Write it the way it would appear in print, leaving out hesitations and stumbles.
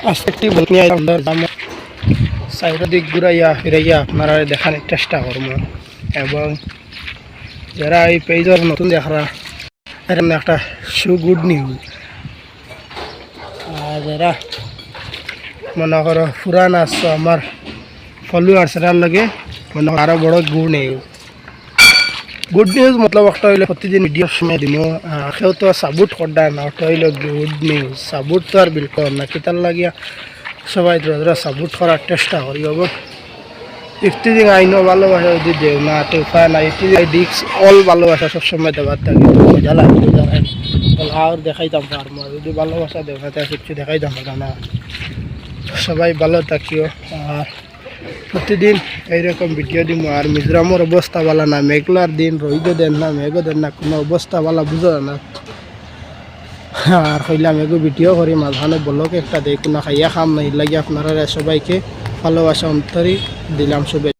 আজকে একটি বল নিয়ে আইলাম দাম চারিদিক ঘুরাইয়া ফিরাইয়া আপনারা দেখানোর চেষ্টা করবো এবং যারা এই পেজের নতুন দেখরা এরকম একটা গুড নিউজ আর যারা মনে করো পুরান আসছো আমার ফলোয়ার্সরার লগে মনে করো আরো বড় গুড নিউজ মতলব একটা হইলে প্রতিদিন ভিডিও সময় দিব কেউ তো সাপোর্ট করডা না ওটা হইলো গুড নিউজ সাপোর্ট তো আর বিলকুল না কিতার লাগিয়া সবাই ধরা সাপোর্ট করার চেষ্টা করি এবং ইফতিজিং আইনও ভালোবাসা যদি দেও না তো উপায় না ইফতিজিং ডিক্স অল ভালোবাসা সবসময় দেওয়ার থাকে মজা লাগে জানেন আর দেখাইতাম পারবো যদি ভালোবাসা দেও না তাহলে কিছু দেখাইতাম না সবাই ভালো থাকিও আর প্রতিদিন এইরকম ভিডিও দিব আর মিজোরামের অবস্থা ভালো না মেঘলার দিন রোদও দেন না মেঘও দেন না কোনো অবস্থা ভালো বুঝো না আর হইলাম এগো ভিডিও করি মাঝখানে বলক একটা দেয় কোনো খাইয়া খাম না লাগে আপনারা সবাইকে ভালোবাসা অন্তরই দিলাম সবাই।